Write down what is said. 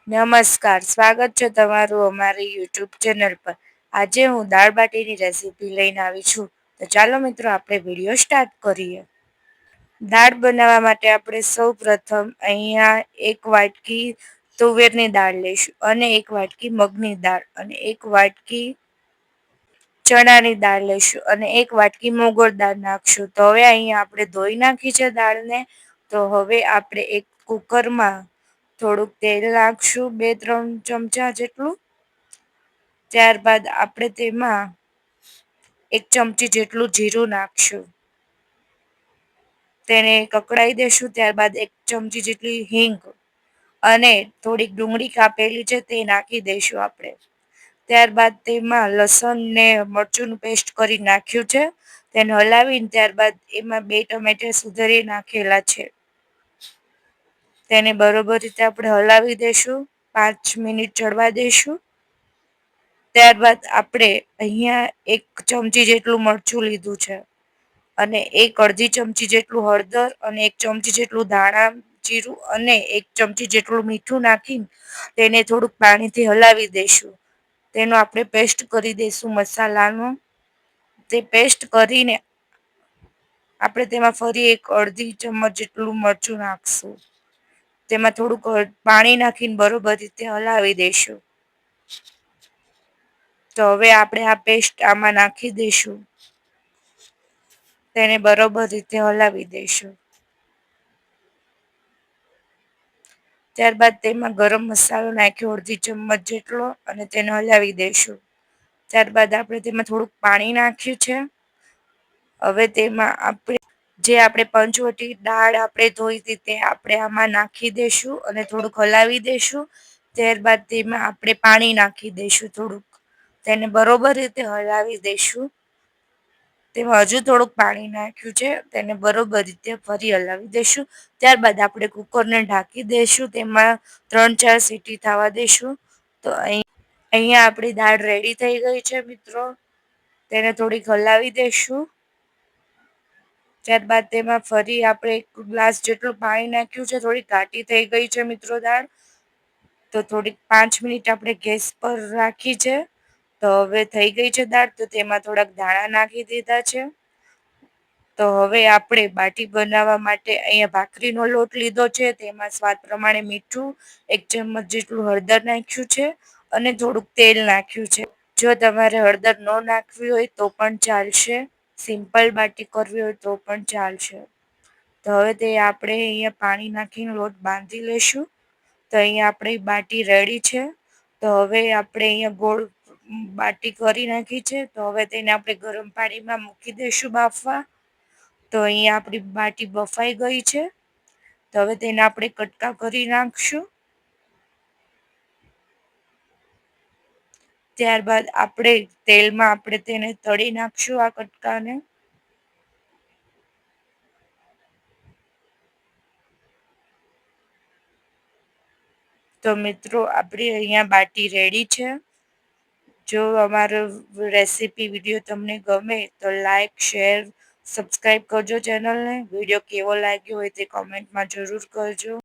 નમસ્કાર, સ્વાગત છે તમારું અમારી યુટ્યુબ ચેનલ પર. આજે હું દાળ બાટીની રેસીપી લઈને આવી છું. તો ચાલો મિત્રો આપણે વિડીયો સ્ટાર્ટ કરીએ. દાળ બનાવવા માટે આપણે સૌ પ્રથમ અહીંયા એક વાટકી તુવેરની દાળ લઈશું અને એક વાટકી મગની દાળ અને એક વાટકી ચણાની દાળ લઈશું અને એક વાટકી મોગર દાળ નાખશું. તો હવે અહીંયા આપણે ધોઈ નાખી છે દાળને. તો હવે આપણે એક કુકરમાં થોડુંક તેલ નાખશું, 2-3 ચમચા જેટલું. ત્યારબાદ આપણે તેમાં 1 ચમચી જેટલું જીરું નાખશું. તેને કકડાઈ દેશું. ત્યારબાદ 1 ચમચી જેટલી હિંગ અને થોડીક ડુંગળી કાપેલી છે તે નાખી દઈશું આપણે. ત્યારબાદ તેમાં લસણ ને મરચુંનું પેસ્ટ કરી નાખ્યું છે. તેને હલાવીને ત્યારબાદ એમાં 2 ટમેટા સુધારી નાખેલા છે. તેને બરોબર રીતે આપણે હલાવી દેશું. 5 મિનિટ ચડવા દેશું. ત્યારબાદ આપણે અહીંયા 1 ચમચી જેટલું મરચું લીધું છે અને અડધી ચમચી જેટલું હળદર અને 1 ચમચી જેટલું ધાણા જીરું અને 1 ચમચી જેટલું મીઠું નાખીને તેને થોડુંક પાણીથી હલાવી દઈશું. તેનો આપણે પેસ્ટ કરી દઈશું મસાલાનો. તે પેસ્ટ કરીને આપણે તેમાં ફરી અડધી ચમચ જેટલું મરચું નાખશું. તેમાં થોડુંક પાણી નાખીને બરોબર રીતે હલાવી દઈશું. તો હવે આપણે આ પેસ્ટ આમાં નાખી દઈશું. તેને બરોબર રીતે હલાવી દઈશું. ત્યારબાદ તેમાં ગરમ મસાલો નાખ્યો અડધી ચમચ જેટલો અને તેને હલાવી દઈશું. ત્યારબાદ આપણે તેમાં થોડુંક પાણી નાખ્યું છે. હવે તેમાં આપણે પંચવટી દાળ આપણે ધોઈ હતી તે આપણે આમાં નાખી દઈશું અને થોડુંક હલાવી દઈશું. ત્યારબાદ તેમાં આપણે પાણી નાખી દઈશું થોડુંક. તેને બરોબર રીતે હલાવી દઈશું. તેમાં હજુ થોડુંક પાણી નાખ્યું છે. તેને બરોબર રીતે ફરી હલાવી દઈશું. ત્યારબાદ આપણે કુકરને ઢાંકી દઈશું. તેમાં 3-4 સીટી થવા દઈશું. તો અહીંયા આપણી દાળ રેડી થઈ ગઈ છે મિત્રો. તેને થોડીક હલાવી દઈશું. ત્યારબાદ તેમાં ફરી આપણે 1 ગ્લાસ જેટલું પાણી નાખ્યું છે. થોડી ઘાટી થઈ ગઈ છે મિત્રો દાળ. તો થોડીક 5 મિનિટ આપણે ગેસ પર રાખી છે. તો હવે થઈ ગઈ છે દાળ. તો તેમાં થોડાક ધાણા નાખી દીધા છે. તો હવે આપણે બાટી બનાવવા માટે અહીંયા ભાખરીનો લોટ લીધો છે. તેમાં સ્વાદ પ્રમાણે મીઠું, 1 ચમચ જેટલું હળદર નાખ્યું છે અને થોડુંક તેલ નાખ્યું છે. જો તમારે હળદર ન નાખવી હોય તો પણ ચાલશે. સિમ્પલ બાટી કરવી હોય તો પણ ચાલશે. તો હવે તે આપણે અહીંયા પાણી નાખીને લોટ બાંધી લઈશું. તો અહીંયા આપણી બાટી રેડી છે. તો હવે આપણે અહીંયા ગોળ બાટી કરી નાખી છે. તો હવે તેને આપણે ગરમ પાણીમાં મૂકી દઈશું બાફવા. તો અહીંયા આપણી બાટી બફાઈ ગઈ છે. તો હવે તેને આપણે કટકા કરી નાખશું. ત્યારબાદ આપણે તેલમાં આપણે તેને તળી નાખશું આ કટકાને. તો મિત્રો આપણી અહીંયા બાટી રેડી છે. જો અમારો રેસીપી વિડીયો તમને ગમે તો લાઈક, શેર, સબસ્ક્રાઈબ કરજો ચેનલને. વિડીયો કેવો લાગ્યો હોય તે કોમેન્ટમાં જરૂર કરજો.